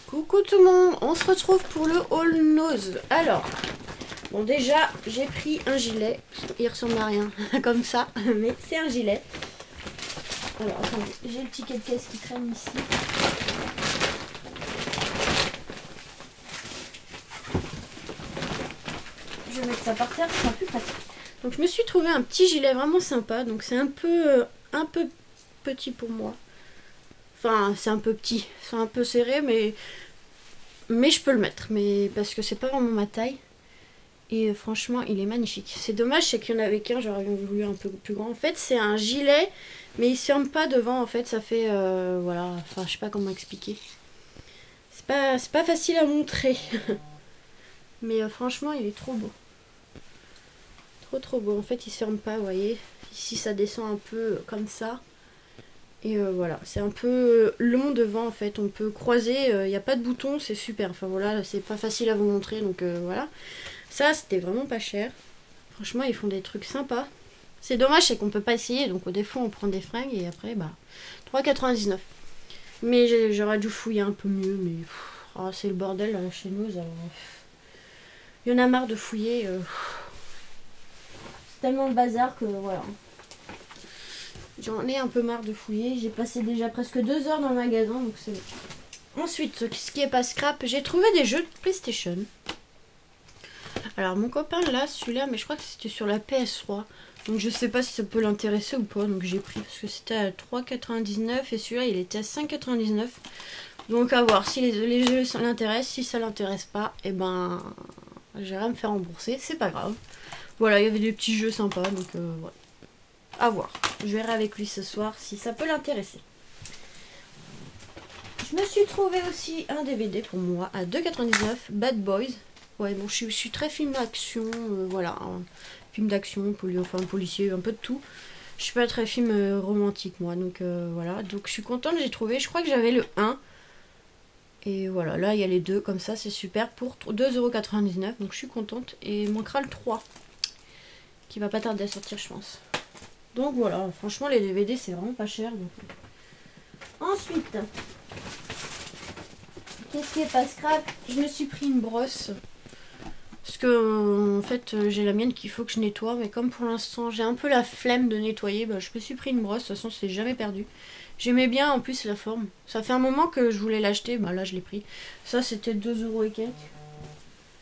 Coucou tout le monde, on se retrouve pour le haul nose. Alors, bon déjà j'ai pris un gilet, il ressemble à rien comme ça, mais c'est un gilet. Alors attendez, j'ai le ticket de caisse qui traîne ici. Je vais mettre ça par terre, ce sera plus pratique. Donc je me suis trouvé un petit gilet vraiment sympa, donc c'est un peu petit pour moi. Enfin, c'est un peu petit, c'est un peu serré, mais je peux le mettre, mais parce que c'est pas vraiment ma taille. Et franchement, il est magnifique. C'est dommage, c'est qu'il y en avait qu'un, j'aurais voulu un peu plus grand. En fait, c'est un gilet, mais il se ferme pas devant. En fait, ça fait, voilà, enfin, je sais pas comment expliquer. C'est pas facile à montrer. Mais franchement, il est trop beau. Trop beau. En fait, il se ferme pas, vous voyez. Ici, ça descend un peu comme ça. Et voilà, c'est un peu long devant en fait, on peut croiser, il n'y a pas de bouton, c'est super. Enfin voilà, c'est pas facile à vous montrer, donc voilà. Ça, c'était vraiment pas cher. Franchement, ils font des trucs sympas. C'est dommage, c'est qu'on peut pas essayer, donc des fois on prend des fringues et après, bah, 3,99. Mais j'aurais dû fouiller un peu mieux, mais oh, c'est le bordel là, chez nous. Il y en a marre de fouiller. C'est tellement le bazar que voilà. J'en ai un peu marre de fouiller. J'ai passé déjà presque 2 heures dans le magasin, donc c'est bon. Ensuite, ce qui est pas scrap, j'ai trouvé des jeux de PlayStation. Alors, mon copain, là, celui-là, mais je crois que c'était sur la PS3. Donc, je sais pas si ça peut l'intéresser ou pas. Donc, j'ai pris parce que c'était à 3,99 et celui-là, il était à 5,99. Donc, à voir si les jeux ça l'intéresse. Si ça l'intéresse pas, et ben, j'irai me faire rembourser. C'est pas grave. Voilà, il y avait des petits jeux sympas, donc voilà. À voir. Je verrai avec lui ce soir si ça peut l'intéresser. Je me suis trouvé aussi un DVD pour moi à 2,99 $, Bad Boys. Ouais, bon, je suis très film d'action, voilà. Un film d'action, enfin policier, un peu de tout. Je suis pas très film romantique, moi, donc voilà. Donc je suis contente, j'ai trouvé. Je crois que j'avais le 1. Et voilà, là il y a les deux, comme ça, c'est super pour 2,99 €. Donc je suis contente. Et il manquera le 3, qui va pas tarder à sortir, je pense. Donc voilà, franchement les DVD c'est vraiment pas cher. Donc. Ensuite, qu'est-ce qui est pas scrap? Je me suis pris une brosse. Parce que en fait j'ai la mienne qu'il faut que je nettoie. Mais comme pour l'instant j'ai un peu la flemme de nettoyer, bah, je me suis pris une brosse. De toute façon c'est jamais perdu. J'aimais bien en plus la forme. Ça fait un moment que je voulais l'acheter. Bah là je l'ai pris. Ça c'était 2 € et quelques.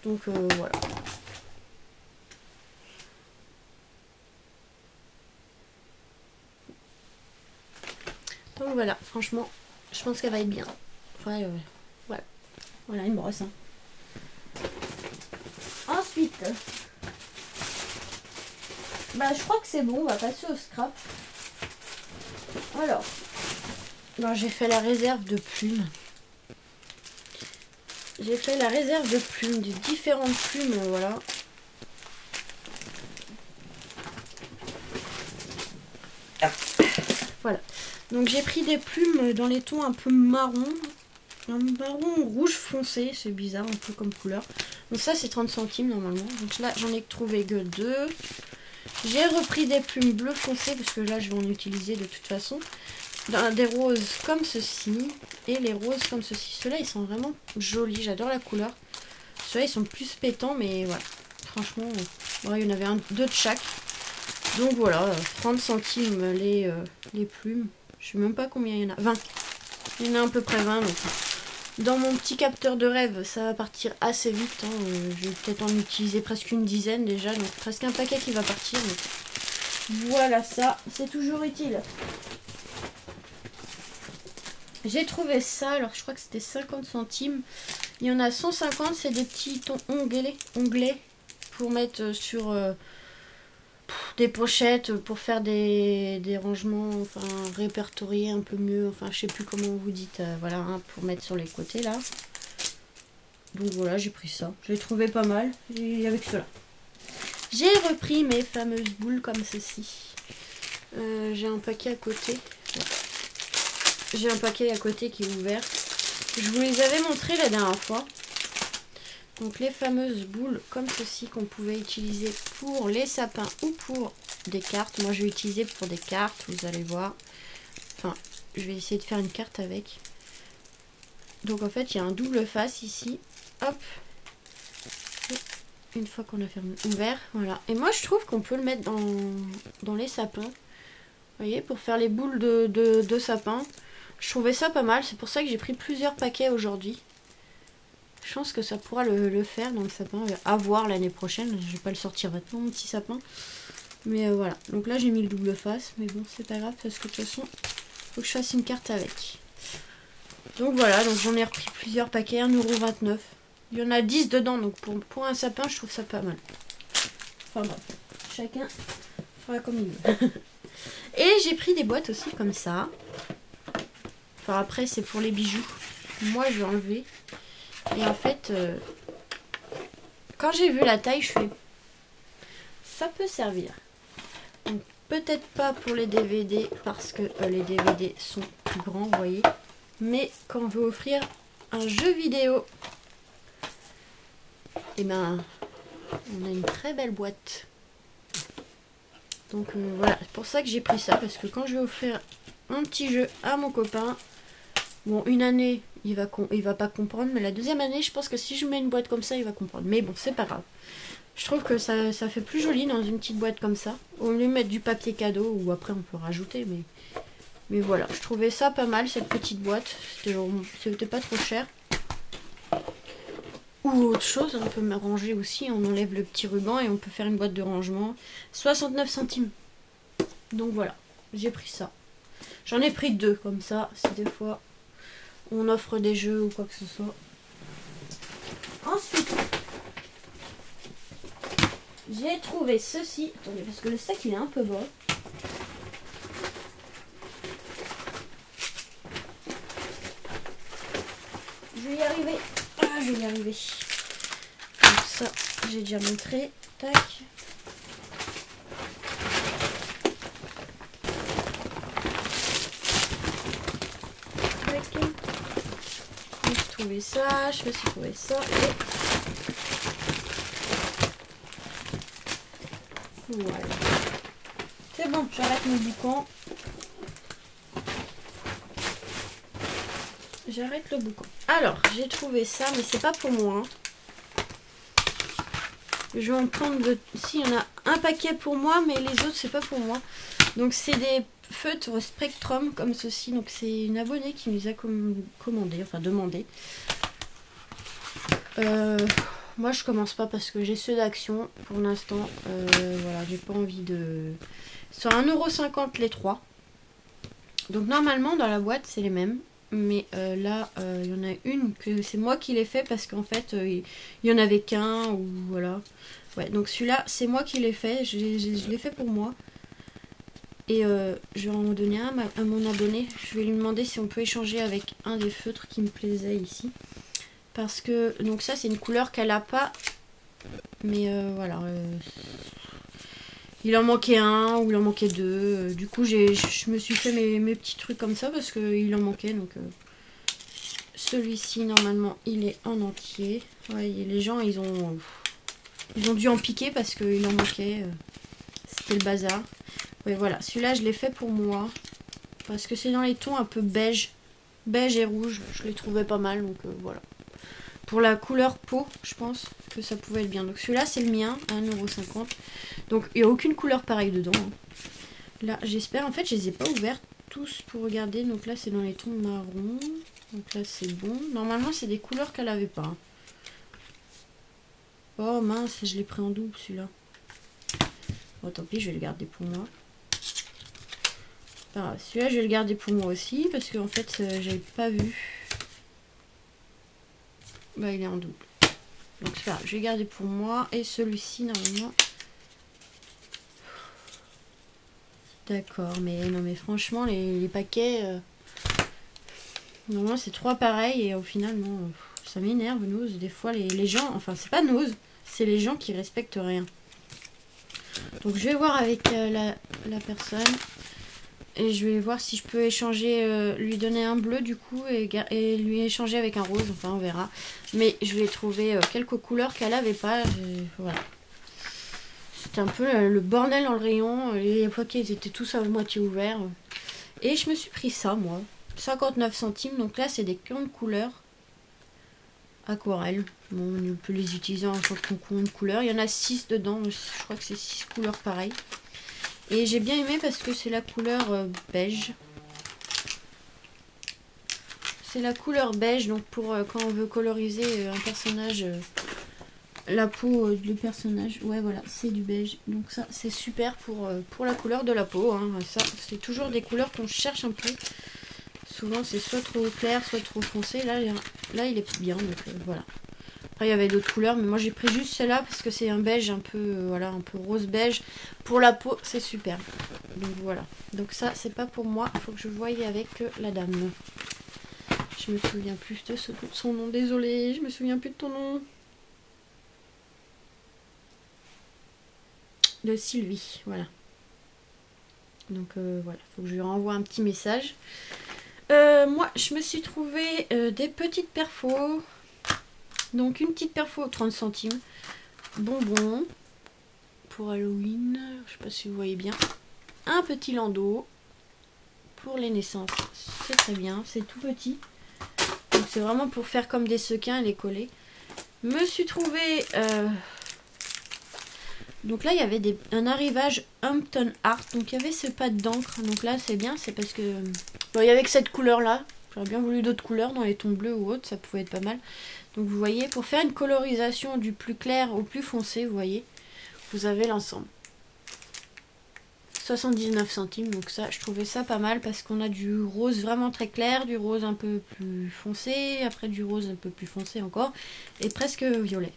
Donc voilà. Donc voilà, franchement, je pense qu'elle va être bien. Ouais, voilà. Voilà, une brosse. Hein. Ensuite, bah, je crois que c'est bon, on va passer au scrap. Alors, bah, j'ai fait la réserve de plumes. J'ai fait la réserve de plumes, de différentes plumes, voilà. Voilà. Donc j'ai pris des plumes dans les tons un peu marron. Un marron rouge foncé, c'est bizarre, un peu comme couleur. Donc ça c'est 30 centimes normalement. Donc là j'en ai trouvé que 2. J'ai repris des plumes bleu foncé parce que là je vais en utiliser de toute façon. Dans des roses comme ceci et les roses comme ceci. Ceux-là ils sont vraiment jolis, j'adore la couleur. Ceux-là ils sont plus pétants mais voilà. Franchement, ouais, il y en avait deux de chaque. Donc voilà, 30 centimes les plumes. Je sais même pas combien il y en a. 20. Il y en a à peu près 20. Donc dans mon petit capteur de rêve, ça va partir assez vite. Hein. Je vais peut-être en utiliser presque une dizaine déjà. Donc presque un paquet qui va partir. Donc voilà ça. C'est toujours utile. J'ai trouvé ça. Alors je crois que c'était 50 centimes. Il y en a 150. C'est des petits onglets pour mettre sur... des pochettes pour faire des rangements, enfin répertorier un peu mieux, enfin je sais plus comment vous dites, voilà, hein, pour mettre sur les côtés là. Donc voilà, j'ai pris ça, je l'ai trouvé pas mal, et avec cela. J'ai repris mes fameuses boules comme ceci. J'ai un paquet à côté. J'ai un paquet à côté qui est ouvert. Je vous les avais montré la dernière fois. Donc les fameuses boules comme ceci qu'on pouvait utiliser pour les sapins ou pour des cartes. Moi je vais utiliser pour des cartes, vous allez voir. Enfin, je vais essayer de faire une carte avec. Donc en fait il y a un double face ici. Hop. Et une fois qu'on a ouvert, voilà. Et moi je trouve qu'on peut le mettre dans les sapins. Vous voyez, pour faire les boules de sapin. Je trouvais ça pas mal. C'est pour ça que j'ai pris plusieurs paquets aujourd'hui. Je pense que ça pourra le faire dans le sapin. À voir l'année prochaine. Je vais pas le sortir maintenant, mon petit sapin. Mais voilà. Donc là, j'ai mis le double face. Mais bon, c'est pas grave parce que de toute façon, faut que je fasse une carte avec. Donc voilà. Donc j'en ai repris plusieurs paquets. 1,29 €. Il y en a 10 dedans. Donc pour un sapin, je trouve ça pas mal. Enfin bref. Chacun fera comme il veut. Et j'ai pris des boîtes aussi comme ça. Enfin après, c'est pour les bijoux. Moi, je vais enlever. Et en fait, quand j'ai vu la taille, je fais ça peut servir. Donc peut-être pas pour les DVD parce que les DVD sont plus grands, vous voyez. Mais quand on veut offrir un jeu vidéo, et ben on a une très belle boîte. Donc voilà, c'est pour ça que j'ai pris ça parce que quand je vais offrir un petit jeu à mon copain, bon, une année, il va pas comprendre. Mais la deuxième année, je pense que si je mets une boîte comme ça, il va comprendre. Mais bon, c'est pas grave. Je trouve que ça fait plus joli dans une petite boîte comme ça. Au lieu de mettre du papier cadeau, ou après on peut rajouter. Mais voilà, je trouvais ça pas mal, cette petite boîte. C'était pas trop cher. Ou autre chose, on peut me ranger aussi. On enlève le petit ruban et on peut faire une boîte de rangement. 69 centimes. Donc voilà, j'ai pris ça. J'en ai pris 2 comme ça, si des fois on offre des jeux ou quoi que ce soit. Ensuite, j'ai trouvé ceci. Attendez, parce que le sac il est un peu bas. Je vais y arriver. Ah, je vais y arriver. Donc ça, j'ai déjà montré. Tac. Trouver ça, je me suis trouvé ça et voilà. C'est bon, j'arrête mon boucan. J'arrête le boucan. Alors, j'ai trouvé ça, mais c'est pas pour moi. Je vais en prendre si, il y en a un paquet pour moi, mais les autres c'est pas pour moi. Donc c'est des feutres Spectrum comme ceci. Donc c'est une abonnée qui nous a commandé, enfin demandé. Moi je commence pas parce que j'ai ceux d'Action pour l'instant. Voilà, j'ai pas envie de... Sur 1,50 € les 3. Donc normalement dans la boîte c'est les mêmes. Mais là il y en a une que c'est moi qui l'ai fait parce qu'en fait il y en avait qu'un ou voilà. Ouais, donc celui-là c'est moi qui l'ai fait. Je l'ai fait pour moi. Et je vais en donner un à mon abonné. Je vais lui demander si on peut échanger avec un des feutres qui me plaisait ici. Parce que, donc ça c'est une couleur qu'elle a pas. Mais voilà. Il en manquait un ou il en manquait deux. Du coup je me suis fait mes petits trucs comme ça parce qu'il en manquait. Donc celui-ci normalement il est en entier. Ouais, les gens ils ont dû en piquer parce qu'il en manquait. C'était le bazar. Oui, voilà, celui-là je l'ai fait pour moi parce que c'est dans les tons un peu beige et rouge. Je les trouvais pas mal, donc voilà. Pour la couleur peau, je pense que ça pouvait être bien. Donc celui-là c'est le mien, 1,50 €. Donc il n'y a aucune couleur pareille dedans. Là j'espère, en fait je les ai pas ouverts tous pour regarder. Donc là c'est dans les tons marron. Donc là c'est bon. Normalement c'est des couleurs qu'elle avait pas. Oh mince, je l'ai pris en double celui-là. Bon tant pis, je vais le garder pour moi. Celui-là je vais le garder pour moi aussi parce qu'en fait j'avais pas vu. Bah il est en double. Donc c'est pas grave, je vais garder pour moi. Et celui-ci normalement. D'accord, mais non mais franchement les paquets. Normalement c'est 3 pareils et au final non. Ça m'énerve Nose. Des fois les gens. Enfin c'est pas Nose, c'est les gens qui respectent rien. Donc je vais voir avec la personne. Et je vais voir si je peux échanger, lui donner un bleu du coup et lui échanger avec un rose. Enfin on verra. Mais je vais trouver quelques couleurs qu'elle avait pas. Voilà. C'était un peu le bordel dans le rayon. Les paquets ils étaient tous à moitié ouverts. Et je me suis pris ça moi. 59 centimes. Donc là c'est des crayons de couleur. aquarelle. Bon, on peut les utiliser en tant de couleur. Il y en a 6 dedans, je crois que c'est 6 couleurs pareilles. Et j'ai bien aimé parce que c'est la couleur beige. C'est la couleur beige, donc pour quand on veut coloriser un personnage, la peau du personnage, ouais voilà, c'est du beige. Donc ça, c'est super pour la couleur de la peau. Hein. Ça, c'est toujours des couleurs qu'on cherche un peu. Souvent, c'est soit trop clair, soit trop foncé. Là il est bien, donc voilà. Après, il y avait d'autres couleurs, mais moi j'ai pris juste celle-là parce que c'est un beige un peu, voilà, un peu rose beige. Pour la peau, c'est super. Donc voilà. Donc ça, c'est pas pour moi. Il faut que je voie avec la dame. Je me souviens plus de son nom, désolée, je me souviens plus de ton nom. De Sylvie, voilà. Donc voilà, faut que je lui renvoie un petit message. Moi, je me suis trouvé des petites perfos. Donc une petite perfo 30 centimes. Bonbons. Pour Halloween, je sais pas si vous voyez bien. Un petit landau. Pour les naissances, c'est très bien, c'est tout petit. C'est vraiment pour faire comme des sequins et les coller. Me suis trouvé... Donc là, il y avait un arrivage Hampton Art. Donc il y avait ce pad d'encre. Donc là, c'est bien, c'est parce que... Bon, il y avait que cette couleur-là. J'aurais bien voulu d'autres couleurs dans les tons bleus ou autres. Ça pouvait être pas mal. Donc vous voyez, pour faire une colorisation du plus clair au plus foncé, vous voyez, vous avez l'ensemble. 79 centimes, donc ça, je trouvais ça pas mal parce qu'on a du rose vraiment très clair, du rose un peu plus foncé, après du rose un peu plus foncé encore, et presque violet.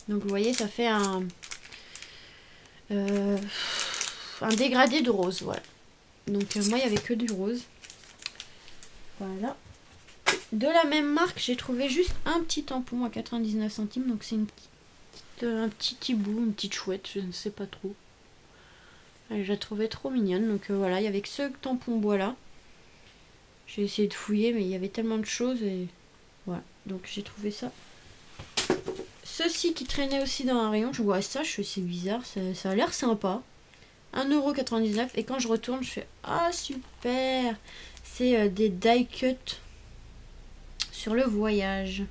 Donc vous voyez, ça fait un dégradé de rose, voilà. Donc moi, il n'y avait que du rose. Voilà. De la même marque, j'ai trouvé juste un petit tampon à 99 centimes, donc c'est un petit hibou, une petite chouette, je ne sais pas trop. Je la trouvais trop mignonne. Donc voilà, il y avait que ce tampon bois là. J'ai essayé de fouiller, mais il y avait tellement de choses. Et voilà, donc j'ai trouvé ça. Ceci qui traînait aussi dans un rayon. Je vois ça, c'est bizarre. Ça a l'air sympa. 1,99 €. Et quand je retourne, je fais ah super. C'est des die cut sur le voyage.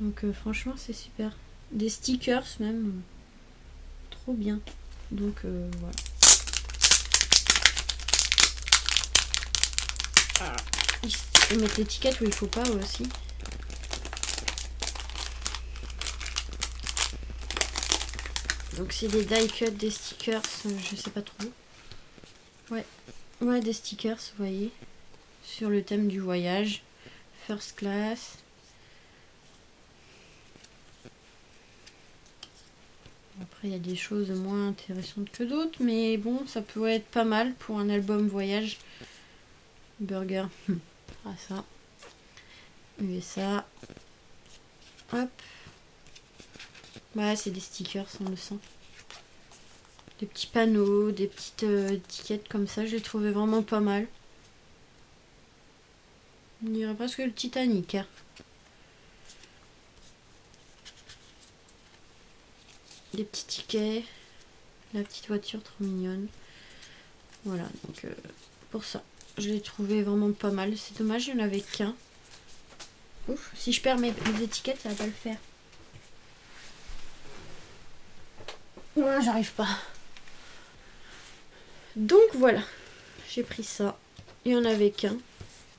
Donc franchement, c'est super. Des stickers même. Trop bien. Donc voilà. Ils mettent l'étiquette où il faut pas aussi. Donc c'est des die cut, des stickers, je sais pas trop. Ouais, des stickers, vous voyez. Sur le thème du voyage. First class. Après, il y a des choses moins intéressantes que d'autres, mais bon, ça peut être pas mal pour un album voyage. Burger. Ah, ça. USA. Hop. Bah, c'est des stickers, on le sent. Des petits panneaux, des petites étiquettes comme ça, je les trouvais vraiment pas mal. On dirait presque le Titanic. Hein. Des petits tickets, la petite voiture trop mignonne. Voilà, donc pour ça, je l'ai trouvé vraiment pas mal. C'est dommage, il n'y en avait qu'un. Ouf, si je perds mes étiquettes, ça va pas le faire. Ouais, j'arrive pas. Donc voilà, j'ai pris ça. Il n'y en avait qu'un.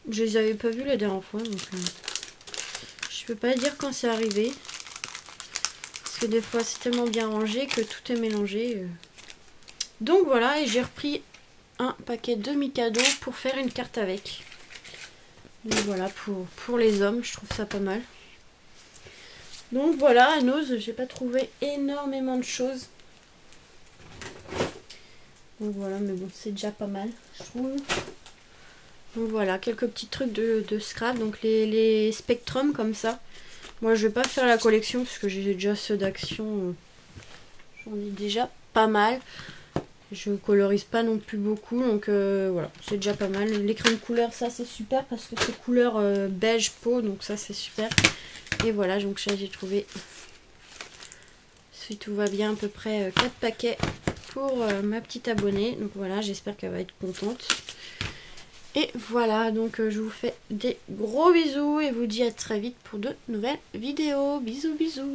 Je les avais pas vus la dernière fois, donc je peux pas dire quand c'est arrivé. Parce que des fois c'est tellement bien rangé que tout est mélangé. Donc voilà, et j'ai repris un paquet de Mikado pour faire une carte avec. Donc voilà, pour les hommes, je trouve ça pas mal. Donc voilà, à Nose, j'ai pas trouvé énormément de choses. Donc voilà, mais bon, c'est déjà pas mal, je trouve. Donc voilà, quelques petits trucs de scrap. Donc les spectrums comme ça. Moi, je vais pas faire la collection parce que j'ai déjà ceux d'action. J'en ai déjà pas mal. Je colorise pas non plus beaucoup. Donc voilà, c'est déjà pas mal. L'écran de couleur, ça c'est super parce que c'est couleur beige peau. Donc ça c'est super. Et voilà, donc ça j'ai trouvé, si tout va bien, à peu près 4 paquets pour ma petite abonnée. Donc voilà, j'espère qu'elle va être contente. Et voilà, donc je vous fais des gros bisous et vous dis à très vite pour de nouvelles vidéos. Bisous bisous.